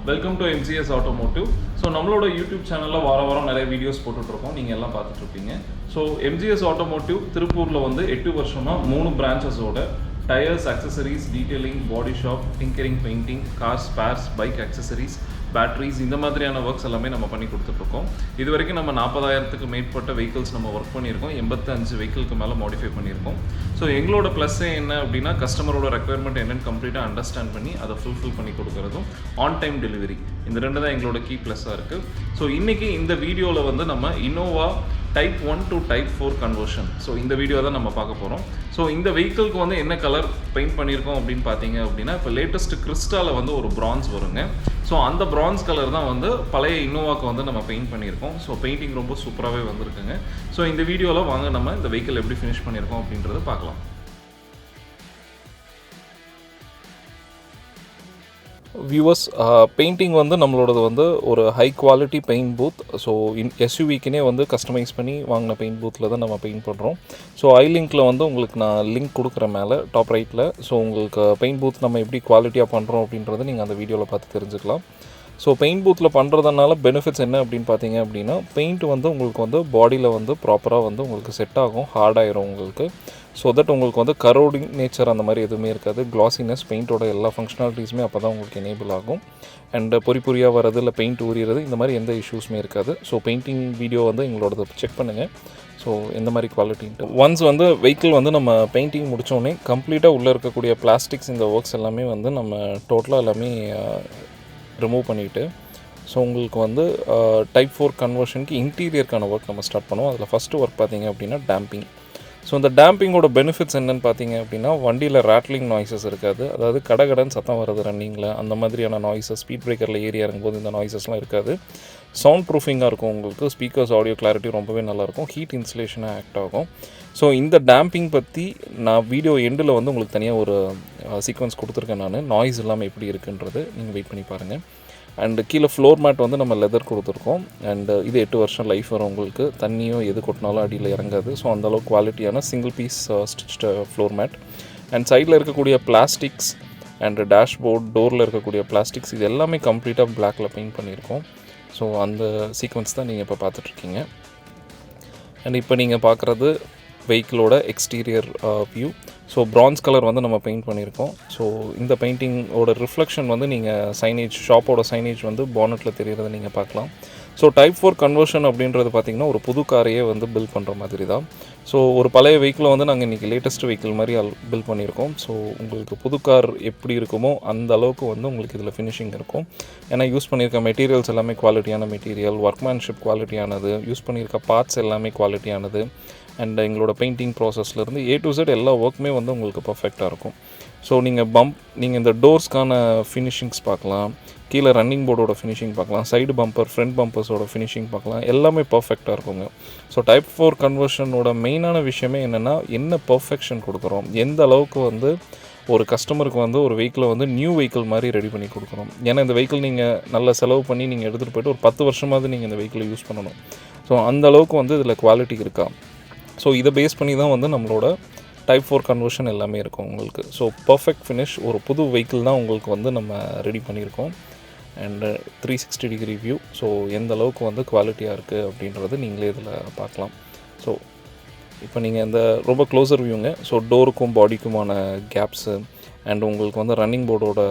Welcome to MGS Automotive. So, நம்மளோட YouTube சேனல்ல வாரம் நிறைய வீடியோஸ் போட்டுட்டு இருக்கோம். நீங்க எல்லாம் பார்த்துட்டு இருப்பீங்க. So, MGS Automotive திருப்பூர்ல வந்து 8 வருஷமா 3 பிரான்ச்சஸோட tyres, accessories, detailing, body shop, tinkering, painting, cars, spares, bike accessories, batteries இந்த மாதிரியான ஒர்க்ஸ் எல்லாமே நம்ம பண்ணி கொடுத்துட்டு இருக்கோம். இதுவரைக்கும் நம்ம 40000க்கு மேற்பட்ட vehicles நம்ம வர்க் பண்ணியிருக்கோம். 85 வெஹிக்கிளுக்கு மேலே மாடிஃபை பண்ணியிருக்கோம். ஸோ எங்களோட ப்ளஸ்ஸே என்ன அப்படின்னா கஸ்டமரோட ரெக்குயர்மெண்ட் என்னென்னு கம்ப்ளீட்டாக அண்டர்ஸ்டாண்ட் பண்ணி அதை ஃபுல்ஃபில் பண்ணி கொடுக்குறதும் ஆன் டைம் டெலிவரி இந்த ரெண்டு தான் எங்களோட கீ ப்ளஸ்ஸாக இருக்குது. ஸோ இன்றைக்கி இந்த வீடியோவில் வந்து நம்ம Innova type 1 to type 4 conversion so இந்த வீடியோ தான் நம்ம பார்க்க போகிறோம். ஸோ இந்த வெஹிக்கிளுக்கு வந்து என்ன கலர் பெயிண்ட் பண்ணியிருக்கோம் அப்படின்னு பார்த்தீங்க அப்படின்னா இப்போ லேட்டஸ்ட் கிறிஸ்டாவில் வந்து ஒரு பிரான்ஸ் வருங்க. ஸோ அந்த பிரான்ஸ் கலர் தான் வந்து பழைய இன்னோவாக்கு வந்து நம்ம பெயிண்ட் பண்ணியிருக்கோம். ஸோ பெயிண்டிங் ரொம்ப சூப்பராகவே வந்திருக்குங்க. ஸோ இந்த வீடியோவில் வாங்க நம்ம இந்த வெஹிக்கிள் எப்படி ஃபினிஷ் பண்ணியிருக்கோம் அப்படின்றத பார்க்கலாம். வியூவர்ஸ், பெயிண்டிங் வந்து நம்மளோடது வந்து ஒரு high quality paint booth. So எஸ்யூவிக்குனே வந்து கஸ்டமைஸ் பண்ணி வாங்கின பெயிண்ட் பூத்தில் தான் நம்ம பெயிண்ட் பண்ணுறோம். ஸோ ஐலிங்கில் வந்து உங்களுக்கு நான் லிங்க் கொடுக்குறேன் மேலே டாப் ரைட்டில். ஸோ உங்களுக்கு பெயிண்ட் பூத் நம்ம எப்படி குவாலிட்டியாக பண்ணுறோம் அப்படின்றத நீங்கள் அந்த வீடியோவில் பார்த்து தெரிஞ்சுக்கலாம். ஸோ பெயிண்ட் பூத்தில் பண்ணுறதுனால பெனிஃபிட்ஸ் என்ன அப்படின்னு பார்த்தீங்க அப்படின்னா பெயிண்ட் வந்து உங்களுக்கு வந்து பாடியில் வந்து ப்ராப்பராக வந்து உங்களுக்கு செட் ஆகும், ஹார்டாயிரும் உங்களுக்கு. ஸோ தட் உங்களுக்கு வந்து கரோடிங் நேச்சர் அந்த மாதிரி எதுவுமே இருக்காது. கிளாசினஸ் பெயிண்ட்டோட எல்லா ஃபங்க்ஷனாலிட்டிஸுமே அப்போ தான் உங்களுக்கு எனேபிள் ஆகும். அண்ட் பொறியாக வர்றது இல்லை பெயிண்ட் ஊறிறது இந்த மாதிரி எந்த இஷ்யூஸுமே இருக்காது. ஸோ பெயிண்டிங் வீடியோ வந்து எங்களோடது செக் பண்ணுங்கள். ஸோ எந்த மாதிரி குவாலிட்டின்ட்டு ஒன்ஸ் வந்து வெஹிக்கிள் வந்து நம்ம பெயிண்டிங் முடித்தோடனே கம்ப்ளீட்டாக உள்ளே இருக்கக்கூடிய பிளாஸ்டிக்ஸ் இந்த ஒர்க்ஸ் எல்லாமே வந்து நம்ம டோட்டலாக எல்லாமே ரிமூவ் பண்ணிவிட்டு ஸோ உங்களுக்கு வந்து டைப் 4 கன்வர்ஷனுக்கு இன்டீரியருக்கான ஒர்க் நம்ம ஸ்டார்ட் பண்ணுவோம். அதில் ஃபஸ்ட்டு ஒர்க் பார்த்தீங்க அப்படின்னா டேம்பிங். ஸோ இந்த டேம்பிங்கோட பெனிஃபிட்ஸ் என்னென்னு பார்த்தீங்க அப்படின்னா வண்டியில் ரேட்லிங் நாய்ஸஸ் இருக்காது. அதாவது கடகடன் சத்தம் வருது ரன்னிங்கில் அந்த மாதிரியான நாய்ஸஸ், ஸ்பீட் பிரேக்கரில் ஏறி இறங்கும்போது இந்த நாய்ஸஸ்லாம் இருக்காது. சவுண்ட் ப்ரூஃபிங்காக இருக்கும் உங்களுக்கு. ஸ்பீக்கர்ஸ் ஆடியோ கிளாரிட்டி ரொம்பவே நல்லாயிருக்கும். ஹீட் இன்சுலேஷனாக ஆக்ட் ஆகும். ஸோ இந்த டேம்பிங் பற்றி நான் வீடியோ எண்டில் வந்து உங்களுக்கு தனியாக ஒரு சீக்வன்ஸ் கொடுத்துருக்கேன். நான் நாய்ஸ் இல்லாமல் எப்படி இருக்குன்றது நீங்கள் வெயிட் பண்ணி பாருங்கள். அண்டு கீழே ஃப்ளோர் மேட் வந்து நம்ம லெதர் கொடுத்துருக்கோம். அண்டு இது 8 வருஷம் லைஃப் வரும் உங்களுக்கு. தண்ணியும் எது கொட்டினாலும் அடியில் இறங்காது. ஸோ அந்தளவுக்கு குவாலிட்டியான single piece stitched floor mat. And சைடில் இருக்கக்கூடிய பிளாஸ்டிக்ஸ் அண்டு டேஷ்போர்ட் டோரில் இருக்கக்கூடிய பிளாஸ்டிக்ஸ் இது எல்லாமே கம்ப்ளீட்டாக பிளாக்கில் பெயிண்ட் பண்ணியிருக்கோம். ஸோ அந்த சீக்வன்ஸ் தான் நீங்கள் இப்போ பார்த்துட்ருக்கீங்க. அண்ட் இப்போ நீங்கள் பார்க்குறது வெஹிக்கிளோட exterior view. So bronze colour வந்து நம்ம பெயிண்ட் பண்ணியிருக்கோம். ஸோ இந்த பெயிண்டிங்கோட ரிஃப்ளெக்ஷன் வந்து நீங்கள் சைனேஜ் ஷாப்போட சைனேஜ் வந்து பானட்டில் தெரிகிறத நீங்கள் பார்க்கலாம். ஸோ டைப் 4 கன்வர்ஷன் அப்படின்றது பார்த்திங்கன்னா ஒரு புது காரையே வந்து பில்ட் பண்ணுற மாதிரி தான். ஸோ ஒரு பழைய வெஹிக்கிளை வந்து நாங்கள் இன்றைக்கி லேட்டஸ்ட் வெஹிக்கிள் மாதிரி பில்ட் பண்ணியிருக்கோம். ஸோ உங்களுக்கு புது கார் எப்படி இருக்குமோ அந்த அளவுக்கு வந்து உங்களுக்கு இதில் ஃபினிஷிங் இருக்கும். ஏன்னா யூஸ் பண்ணியிருக்க மெட்டீரியல்ஸ் எல்லாமே குவாலிட்டியான மெட்டீரியல், ஒர்க்மேன்ஷிப் குவாலிட்டியானது, யூஸ் பண்ணியிருக்க பார்ட்ஸ் எல்லாமே குவாலிட்டியானது. அண்ட் எங்களோட பெயிண்டிங் ப்ராசஸ்லேருந்து A to Z எல்லா ஒர்க்குமே வந்து உங்களுக்கு பர்ஃபெக்டாக இருக்கும். ஸோ நீங்கள் இந்த டோர்ஸ்க்கான ஃபினிஷிங்ஸ் பார்க்கலாம், கீழே ரன்னிங் போர்டோட ஃபினிஷிங் பார்க்கலாம், சைடு பம்பர், ஃப்ரண்ட் பம்பர்ஸோட ஃபினிஷிங் பார்க்கலாம். எல்லாமே பர்ஃபெக்டாக இருக்குங்க. ஸோ டைப் 4 கன்வர்ஷனோட மெயினான விஷயமே என்னென்னா என்ன பர்ஃபெக்ஷன் கொடுக்குறோம், எந்த அளவுக்கு வந்து ஒரு கஸ்டமருக்கு வந்து ஒரு வெஹிக்கிளை வந்து நியூ வெஹிக்கிள் மாதிரி ரெடி பண்ணி கொடுக்குறோம். ஏன்னா இந்த வெஹிக்கிள் நீங்கள் நல்ல செலவு பண்ணி நீங்கள் எடுத்துகிட்டு போய்ட்டு ஒரு 10 வருஷமாவது நீங்கள் இந்த வெஹிக்கிளை யூஸ் பண்ணணும். ஸோ அந்த அளவுக்கு வந்து இதில் குவாலிட்டி இருக்கா. ஸோ இதை பேஸ் பண்ணி தான் வந்து நம்மளோட டைப் 4 கன்வர்ஷன் எல்லாமே இருக்கும் உங்களுக்கு. ஸோ பர்ஃபெக்ட் ஃபினிஷ் ஒரு புது வெஹிக்கிள் தான் உங்களுக்கு வந்து நம்ம ரெடி பண்ணியிருக்கோம். And 360 degree view. ஸோ எந்த அளவுக்கு வந்து குவாலிட்டியாக இருக்குது அப்படின்றது நீங்களே இதில் பார்க்கலாம். ஸோ இப்போ நீங்கள் இந்த ரொம்ப க்ளோசர் வியூங்க. ஸோ டோருக்கும் பாடிக்குமான கேப்ஸு அண்ட் உங்களுக்கு வந்து ரன்னிங் போர்டோட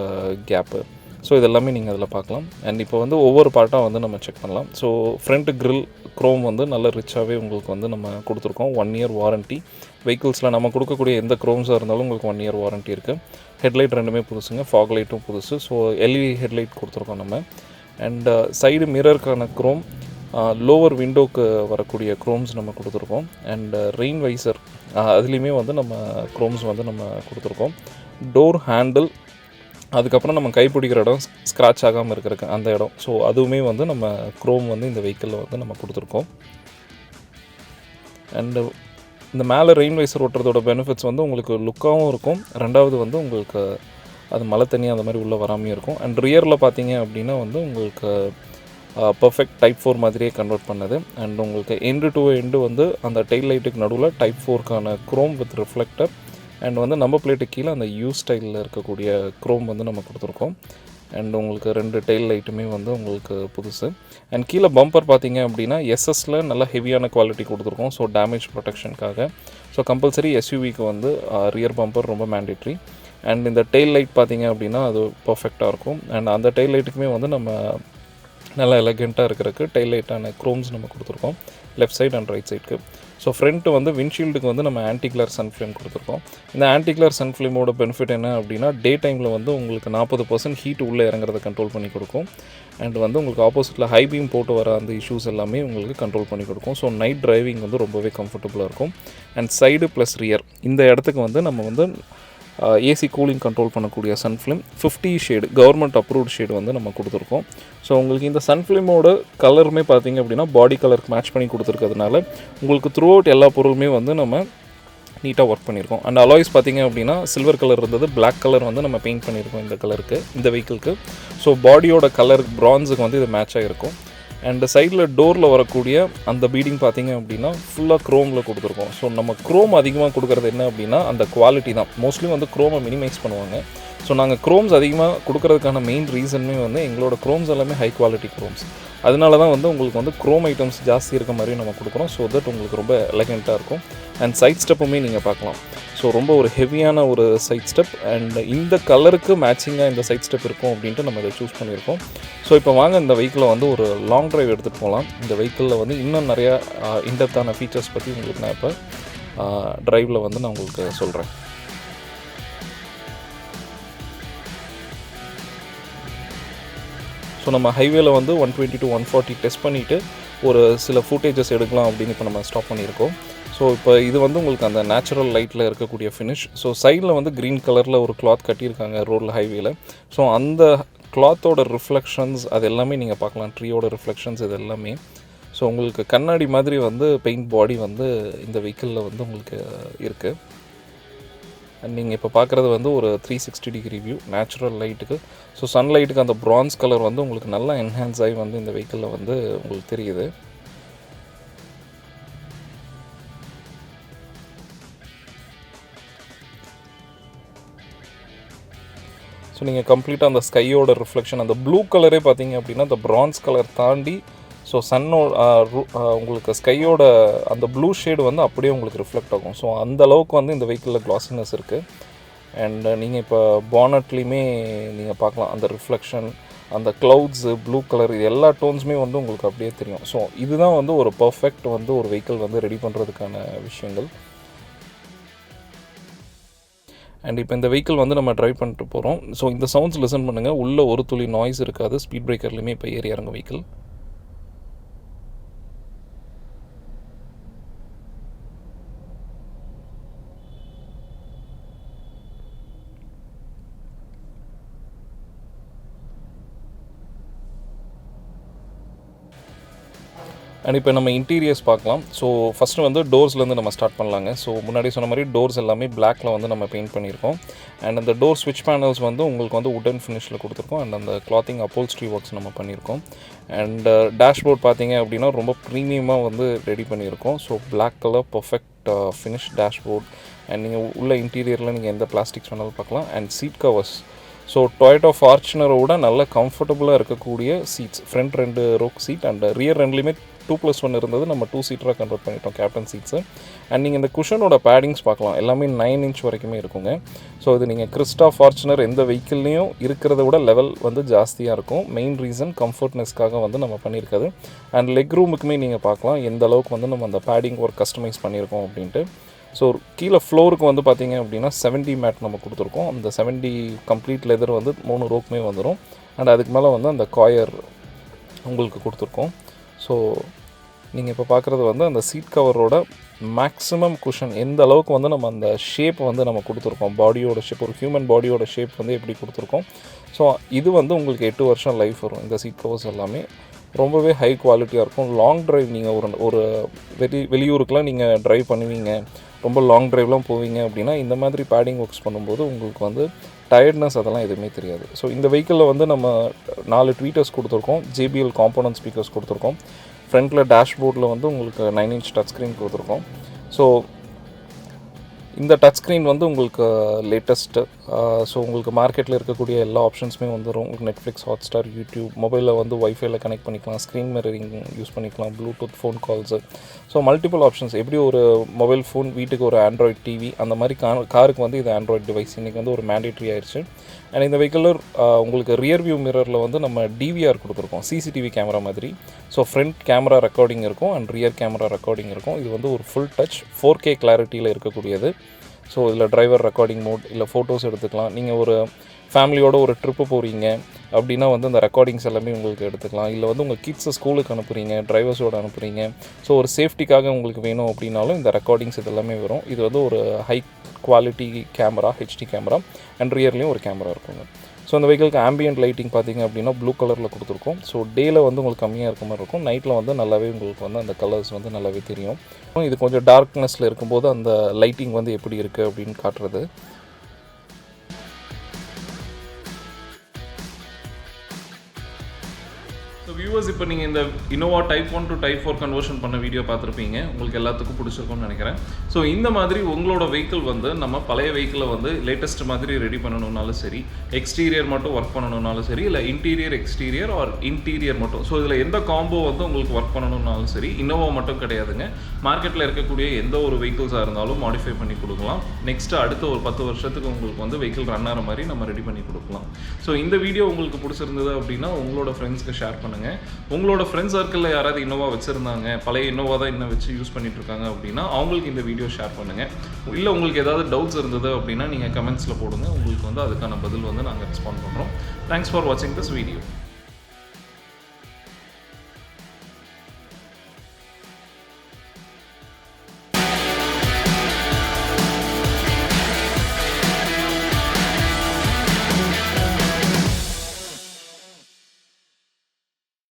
கேப்பு, ஸோ இதெல்லாமே நீங்கள் அதில் பார்க்கலாம். அண்ட் இப்போ வந்து ஒவ்வொரு பார்ட்டாக வந்து நம்ம செக் பண்ணலாம். ஸோ ஃப்ரண்ட் கிரில் க்ரோம் வந்து நல்ல ரிச்சாகவே உங்களுக்கு வந்து நம்ம கொடுத்துருக்கோம். 1 year வாரண்ட்டி. வெஹிக்கிள்ஸில் நம்ம கொடுக்கக்கூடிய எந்த க்ரோம்ஸாக இருந்தாலும் உங்களுக்கு 1 year வாரண்ட்டி இருக்குது. ஹெட்லைட் ரெண்டுமே புதுசுங்க, ஃபாக் லைட்டும் புதுசு. ஸோ LED ஹெட்லைட் கொடுத்துருக்கோம் நம்ம. அண்ட் சைடு மிரருக்கான க்ரோம், லோவர் விண்டோக்கு வரக்கூடிய க்ரோம்ஸ் நம்ம கொடுத்துருக்கோம். அண்ட் ரெயின் வைசர் அதுலேயுமே வந்து நம்ம க்ரோம்ஸ் வந்து நம்ம கொடுத்துருக்கோம். டோர் ஹேண்டில், அதுக்கப்புறம் நம்ம கைப்பிடிக்கிற இடம் ஸ்க்ராட்ச் ஆகாமல் இருக்கிறதுக்கு அந்த இடம், ஸோ அதுவுமே வந்து நம்ம க்ரோம் வந்து இந்த வெஹிக்கிளில் வந்து நம்ம கொடுத்துருக்கோம். அண்டு இந்த மேலே ரெயின் வைசர் ஓட்டுறதோட பெனிஃபிட்ஸ் வந்து உங்களுக்கு லுக்காகவும் இருக்கும். ரெண்டாவது வந்து உங்களுக்கு அது மழை தண்ணி அந்த மாதிரி உள்ளே வராமையும் இருக்கும். அண்ட் ரியரில் பார்த்தீங்க அப்படின்னா வந்து உங்களுக்கு பர்ஃபெக்ட் டைப் 4 மாதிரியே கன்வெர்ட் பண்ணது. அண்ட் உங்களுக்கு எண்டு டு எண்டு வந்து அந்த டெயில் லைட்டுக்கு நடுவில் டைப் 4க்கான க்ரோம் வித் ரிஃப்ளெக்டர் அண்ட் வந்து நம்ம பிளேட்டு கீழே அந்த யூ ஸ்டைலில் இருக்கக்கூடிய க்ரோம் வந்து நம்ம கொடுத்துருக்கோம். அண்ட் உங்களுக்கு 2 டெயில் லைட்டுமே வந்து உங்களுக்கு புதுசு. அண்ட் கீழே பம்பர் பார்த்தீங்க அப்படின்னா எஸ்எஸ்ல நல்லா ஹெவியான குவாலிட்டி கொடுத்துருக்கோம். ஸோ டேமேஜ் ப்ரொடெக்ஷனுக்காக. ஸோ கம்பல்சரி எஸ்யூவிக்கு வந்து ரியர் பம்பர் ரொம்ப மேண்டேட்ரி. அண்ட் இந்த டெயில் லைட் பார்த்தீங்க அப்படின்னா அது பர்ஃபெக்டாக இருக்கும். அண்ட் அந்த டெயில் லைட்டுக்குமே வந்து நம்ம நல்லா எலகெண்ட்டாக இருக்கிறதுக்கு டெயில் லைட்டான க்ரோம்ஸ் நம்ம கொடுத்துருக்கோம் லெஃப்ட் சைட் அண்ட் ரைட் சைடுக்கு. ஸோ ஃப்ரண்ட்டு வந்து விண்ட்ஷீல்டுக்கு வந்து நம்ம ஆன்டி கிளர் சன் ஃப்ளேம் கொடுத்துருக்கோம். இந்த ஆன்டி கிளர் சன் ஃப்ளேமோட பெனிஃபிட் என்ன அப்படின்னா டே டைமில் வந்து உங்களுக்கு 40% ஹீட் உள்ளே இறங்குறத கண்ட்ரோல் பண்ணி கொடுக்கும். அண்ட் வந்து உங்களுக்கு ஆப்போசிட்டில் ஹை பீம் போட்டு வர அந்த இஷ்யூஸ் எல்லாமே உங்களுக்கு கண்ட்ரோல் பண்ணி கொடுக்கும். ஸோ நைட் டிரைவிங் வந்து ரொம்பவே கம்ஃபர்டபுளாக இருக்கும். அண்ட் சைடு ப்ளஸ் ரியர் இந்த இடத்துக்கு வந்து நம்ம வந்து ஏசி கூலிங் கண்ட்ரோல் பண்ணக்கூடிய Sun Flame 50 shade government approved shade வந்து நம்ம கொடுத்துருக்கோம். ஸோ உங்களுக்கு இந்த சன் ஃப்ளேமோட கலருமே பார்த்திங்க அப்படின்னா பாடி கலருக்கு மேட்ச் பண்ணி கொடுத்துருக்கிறதுனால உங்களுக்கு த்ரூ அவுட் எல்லா பொருளுமே வந்து நம்ம நீட்டாக ஒர்க் பண்ணியிருக்கோம். அண்ட் அலாய்ஸ் பார்த்திங்க அப்படின்னா சில்வர் கலர் இருந்தது, பிளாக் கலர் வந்து நம்ம பெயிண்ட் பண்ணியிருக்கோம் இந்த கலருக்கு, இந்த வெஹிக்கிளுக்கு. ஸோ பாடியோட கலர் ப்ரான்ஸுக்கு வந்து இது மேட்ச் ஆகிருக்கும். அண்ட் சைடில் டோரில் வரக்கூடிய அந்த பீடிங் பார்த்திங்க அப்படின்னா ஃபுல்லாக க்ரோமில் கொடுத்துருக்கோம். ஸோ நம்ம க்ரோம் அதிகமாக கொடுக்குறது என்ன அப்படின்னா அந்த குவாலிட்டி தான். மோஸ்ட்லி வந்து க்ரோமை மினிமைஸ் பண்ணுவாங்க. ஸோ நாங்கள் க்ரோம்ஸ் அதிகமாக கொடுக்கறதுக்கான மெயின் ரீசனுமே வந்து எங்களோட க்ரோம்ஸ் எல்லாமே ஹை குவாலிட்டி க்ரோம்ஸ். அதனால தான் வந்து உங்களுக்கு வந்து க்ரோம் ஐட்டம்ஸ் ஜாஸ்தி இருக்க மாதிரி நம்ம கொடுக்குறோம். ஸோ தட் உங்களுக்கு ரொம்ப எலகெண்ட்டாக இருக்கும். அண்ட் சைட் ஸ்டெப்புமே நீங்கள் பார்க்கலாம். ஸோ ரொம்ப ஒரு ஹெவியான ஒரு சைட் ஸ்டெப். அண்ட் இந்த கலருக்கு மேட்சிங்காக இந்த சைட் ஸ்டெப் இருக்கும் அப்படின்ட்டு நம்ம இதை சூஸ் பண்ணியிருக்கோம். ஸோ இப்போ வாங்க இந்த வெஹிக்கிளை வந்து ஒரு லாங் ட்ரைவ் எடுத்துகிட்டு போகலாம். இந்த வெஹிக்கிளில் வந்து இன்னும் நிறையா இன்டெப்த்தான ஃபீச்சர்ஸ் பற்றி உங்களுக்கு நான் இப்போ ட்ரைவில் வந்து நான் உங்களுக்கு சொல்கிறேன். ஸோ நம்ம ஹைவேல வந்து 120 to 140 டெஸ்ட் பண்ணிவிட்டு ஒரு சில ஃபுட்டேஜஸ் எடுக்கலாம் அப்படின்னு இப்போ நம்ம ஸ்டாப் பண்ணியிருக்கோம். ஸோ இப்போ இது வந்து உங்களுக்கு அந்த நேச்சுரல் லைட்டில் இருக்கக்கூடிய ஃபினிஷ். ஸோ சைடில் வந்து க்ரீன் கலரில் ஒரு கிளாத் கட்டியிருக்காங்க ரோடில் ஹைவேல. ஸோ அந்த கிளாத்தோட ரிஃப்ளெக்ஷன்ஸ் அது எல்லாமே நீங்கள் பார்க்கலாம். ட்ரீயோட ரிஃப்ளெக்ஷன்ஸ் இது எல்லாமே. ஸோ உங்களுக்கு கண்ணாடி மாதிரி வந்து பெயிண்ட் பாடி வந்து இந்த வெஹிக்கிளில் வந்து உங்களுக்கு இருக்குது. அண்ட் நீங்கள் இப்போ பார்க்குறது வந்து ஒரு 360 டிகிரி வியூ நேச்சுரல் லைட்டுக்கு. ஸோ சன்லைட்டுக்கு அந்த ப்ரான்ஸ் கலர் வந்து உங்களுக்கு நல்லா என்ஹான்ஸ் ஆகி வந்து இந்த வெஹிக்கிளில் வந்து உங்களுக்கு தெரியுது. ஸோ நீங்கள் கம்ப்ளீட்டாக அந்த ஸ்கையோட ரிஃப்ளெக்ஷன் அந்த ப்ளூ கலரே பார்த்தீங்க அப்படின்னா அந்த ப்ரான்ஸ் கலர் தாண்டி ஸோ உங்களுக்கு ஸ்கையோட அந்த ப்ளூ ஷேடு வந்து அப்படியே உங்களுக்கு ரிஃப்ளெக்ட் ஆகும். ஸோ அந்த அளவுக்கு வந்து இந்த வெஹிக்கிளில் க்ளாஸினஸ் இருக்குது. அண்ட் நீங்கள் இப்போ பானட்லேயுமே நீங்கள் பார்க்கலாம் அந்த ரிஃப்ளெக்ஷன், அந்த க்ளவுட்ஸு, ப்ளூ கலர், இது எல்லா டோன்ஸுமே வந்து உங்களுக்கு அப்படியே தெரியும். ஸோ இதுதான் வந்து ஒரு பர்ஃபெக்ட் வந்து ஒரு வெஹிக்கிள் வந்து ரெடி பண்ணுறதுக்கான விஷயங்கள். அண்ட் இப்போ இந்த வெஹிக்கிள் வந்து நம்ம ட்ரைவ் பண்ணிட்டு போகிறோம். ஸோ இந்த சவுண்ட்ஸ் லிசன் பண்ணுங்கள். உள்ளே ஒரு துளி நாய்ஸ் இருக்காது. ஸ்பீட் பிரேக்கர்லேயுமே இப்போ ஏறி இறங்க வெஹிக்கிள். அண்ட் இப்போ நம்ம இன்டீரியர்ஸ் பார்க்கலாம். ஸோ ஃபஸ்ட்டு வந்து டோர்ஸ்லேருந்து நம்ம ஸ்டார்ட் பண்ணலாங்க. ஸோ முன்னாடி சொன்ன மாதிரி டோர்ஸ் எல்லாமே பிளாக்ல வந்து நம்ம பெயிண்ட் பண்ணியிருக்கோம். அண்ட் அந்த டோர் ஸ்விட்ச் பேனல்ஸ் வந்து உங்களுக்கு வந்து உடன் ஃபினிஷில் கொடுத்துருக்கோம். அண்ட் அந்த கிளாத்திங் அப்போல்ஸ்ட்ரி ஒர்க்ஸ் நம்ம பண்ணியிருக்கோம். அண்ட் டேஷ்போர்ட் பார்த்தீங்க அப்படின்னா ரொம்ப ப்ரீமியமாக வந்து ரெடி பண்ணியிருக்கோம். So black colour perfect finish dashboard. And நீங்கள் உள்ள இன்டீரியரில் நீங்கள் எந்த பிளாஸ்டிக்ஸ் வேணாலும் பார்க்கலாம். And seat covers so Toyota ஃபார்ச்சுனரோட நல்ல கம்ஃபர்டபுளாக இருக்கக்கூடிய seats. Front 2 row seat and rear 2லேயுமே 2+1 இருந்தது. நம்ம 2 சீட்டராக கன்வெர்ட் பண்ணிட்டோம் கேப்டன் சீட்ஸு. அண்ட் நீங்கள் இந்த குஷனோட பேடிங்ஸ் பார்க்கலாம். எல்லாமே 9 inch வரைக்குமே இருக்குங்க. ஸோ இது நீங்கள் கிறிஸ்டா ஃபார்ச்சுனர் எந்த வெஹிக்கிள்லேயும் இருக்கிறத விட லெவல் வந்து ஜாஸ்தியாக இருக்கும். மெயின் ரீசன் கம்ஃபர்ட்னஸ்க்காக வந்து நம்ம பண்ணியிருக்காது. அண்ட் லெக் ரூமுக்குமே நீங்கள் பார்க்கலாம் எந்த அளவுக்கு வந்து நம்ம அந்த பேடிங் ஒர்க் கஸ்டமைஸ் பண்ணியிருக்கோம் அப்படின்ட்டு. ஸோ கீழே ஃப்ளோருக்கு வந்து பார்த்திங்க அப்படின்னா 70 மேட் நம்ம கொடுத்துருக்கோம். அந்த 70 கம்ப்ளீட் லெதர் வந்து 3 ரோக்குமே வந்துடும். அண்ட் அதுக்கு மேலே வந்து அந்த காயர் உங்களுக்கு கொடுத்துருக்கோம். ஸோ நீங்கள் இப்போ பார்க்குறது வந்து அந்த சீட் கவரோட மேக்ஸிமம் குஷன் எந்த அளவுக்கு வந்து நம்ம அந்த ஷேப் வந்து நம்ம கொடுத்துருக்கோம். பாடியோட ஷேப், ஒரு ஹியூமன் பாடியோட ஷேப் வந்து எப்படி கொடுத்துருக்கோம். ஸோ இது வந்து உங்களுக்கு 8 வருஷம் லைஃப் வரும். இந்த சீட் கவர்ஸ் எல்லாமே ரொம்பவே ஹை குவாலிட்டியாக இருக்கும். லாங் ட்ரைவ் நீங்கள் ஒரு வெளியூருக்கெலாம் நீங்கள் ட்ரைவ் பண்ணுவீங்க, ரொம்ப லாங் ட்ரைவ்லாம் போவீங்க அப்படின்னா இந்த மாதிரி பேடிங் ஒர்க்ஸ் பண்ணும்போது உங்களுக்கு வந்து டயர்ட்னஸ் அதெல்லாம் எதுவுமே தெரியாது. ஸோ இந்த வெஹிக்கிளில் வந்து நம்ம 4 ட்வீட்டர்ஸ் கொடுத்துருக்கோம். JBL காம்போனன்ட் ஸ்பீக்கர்ஸ் கொடுத்துருக்கோம். ஃப்ரண்ட்டில் டேஷ்போர்டில் வந்து உங்களுக்கு 9 inch டச் ஸ்க்ரீன் கொடுத்துருக்கோம். ஸோ இந்த டச் ஸ்க்ரீன் வந்து உங்களுக்கு லேட்டஸ்ட்டு. ஸோ உங்களுக்கு மார்க்கெட்டில் இருக்கக்கூடிய எல்லா ஆப்ஷன்ஸுமே வந்துடும். உங்களுக்கு நெட்ஃப்ளிக்ஸ், ஹாட்ஸ்டார், யூடியூப், மொபைலில் வந்து ஒய்ஃபைல கனெக்ட் பண்ணிக்கலாம், ஸ்க்ரீன் மிரரிங் யூஸ் பண்ணிக்கலாம், Bluetooth phone calls. So multiple options. எப்படி ஒரு மொபைல் ஃபோன் வீட்டுக்கு ஒரு ஆண்ட்ராய்ட் டிவி, அந்த மாதிரி காருக்கு வந்து இது ஆண்ட்ராய்ட் டிவைஸ் இன்றைக்கி வந்து ஒரு மேண்டேட்ரி ஆயிடுச்சு. அண்ட் இந்த வெஹிக்கிளில் உங்களுக்கு ரியர் வியூ மிரரில் வந்து நம்ம டிவிஆர் கொடுத்துருக்கோம், சிசிடிவி கேமரா மாதிரி. ஸோ ஃப்ரண்ட் கேமரா ரெக்கார்டிங் இருக்கும் அண்ட் ரியர் கேமரா ரெக்கார்டிங் இருக்கும். இது வந்து ஒரு ஃபுல் டச் 4K கிளாரிட்டியில் இருக்கக்கூடியது. ஸோ இதில் டிரைவர் ரெக்கார்டிங் மோட், இல்லை ஃபோட்டோஸ் எடுத்துக்கலாம். நீங்கள் ஒரு ஃபேமிலியோட ஒரு ட்ரிப்பு போகிறீங்க அப்படின்னா வந்து அந்த ரெக்கார்டிங்ஸ் எல்லாமே உங்களுக்கு எடுத்துக்கலாம். இல்லை வந்து உங்கள் கிட்ஸை ஸ்கூலுக்கு அனுப்புகிறீங்க, டிரைவர்ஸோடு அனுப்புகிறீங்க, ஸோ ஒரு சேஃப்டிக்காக உங்களுக்கு வேணும் அப்படின்னாலும் இந்த ரெக்கார்டிங்ஸ் இதெல்லாமே வரும். இது வந்து ஒரு high quality camera, HD camera, and ரியர்லேயும் ஒரு கேமரா இருக்குங்க. ஸோ அந்த வெஹிக்கிளுக்கு ஆம்பியன்ட் லைட்டிங் பார்த்திங்க அப்படின்னா ப்ளூ கலரில் கொடுத்துருக்கோம். ஸோ டேயில் வந்து உங்களுக்கு கம்மியாக இருக்க மாதிரி இருக்கும், நைட்டில் வந்து நல்லாவே உங்களுக்கு வந்து அந்த கலர்ஸ் வந்து நல்லாவே தெரியும். இது கொஞ்சம் டார்க்னஸில் இருக்கும்போது அந்த லைட்டிங் வந்து எப்படி இருக்குது அப்படின்னு காட்டுறது. ஸோ வியூவர்ஸ், இப்போ நீங்கள் இந்த Innova Type 1 to Type 4 conversion பண்ண வீடியோ பார்த்துருப்பீங்க. உங்களுக்கு எல்லாத்துக்கும் பிடிச்சிருக்கும்னு நினைக்கிறேன். ஸோ இந்த மாதிரி உங்களோட வெஹிக்கிள் வந்து நம்ம பழைய வெஹிக்கிளை வந்து லேட்டஸ்ட் மாதிரி ரெடி பண்ணணுன்னாலும் சரி, எக்ஸ்டீரியர் மட்டும் ஒர்க் பண்ணணுன்னாலும் சரி, இல்லை இன்டீரியர் எக்ஸ்டீரியர் ஆர் இன்டீரியர் மட்டும், ஸோ இதில் எந்த காம்போ வந்து உங்களுக்கு ஒர்க் பண்ணணுன்னாலும் சரி, Innova மட்டும் கிடையாதுங்க. மார்க்கெட்டில் இருக்கக்கூடிய எந்த ஒரு வெஹிக்கிள்ஸாக இருந்தாலும் மாடிஃபை பண்ணி கொடுக்கலாம். நெக்ஸ்ட்டு அடுத்த ஒரு 10 வருஷத்துக்கு உங்களுக்கு வந்து வெஹிக்கிள் ரன் ஆகிற மாதிரி நம்ம ரெடி பண்ணி கொடுக்கலாம். ஸோ இந்த வீடியோ உங்களுக்கு பிடிச்சிருந்தது அப்படின்னா உங்களோட ஃப்ரெண்ட்ஸ்க்கு ஷேர் பண்ணுங்கள். உங்களோட ஃப்ரெண்ட்ஸ் சர்க்கிளில் யாராவது Innova வச்சுருந்தாங்க, பழைய Innova தான் இன்னும் வச்சு யூஸ் பண்ணிட்டு இருக்காங்க அப்படின்னா அவங்களுக்கு இந்த வீடியோ ஷேர் பண்ணுங்கள். இல்லை உங்களுக்கு ஏதாவது டவுட்ஸ் இருந்தது அப்படின்னா நீங்கள் கமெண்ட்ஸில் போடுங்க. உங்களுக்கு வந்து அதுக்கான பதில் வந்து நாங்கள் ரெஸ்பாண்ட் பண்ணுறோம். தேங்க்ஸ் ஃபார் வாட்சிங் திஸ் வீடியோ.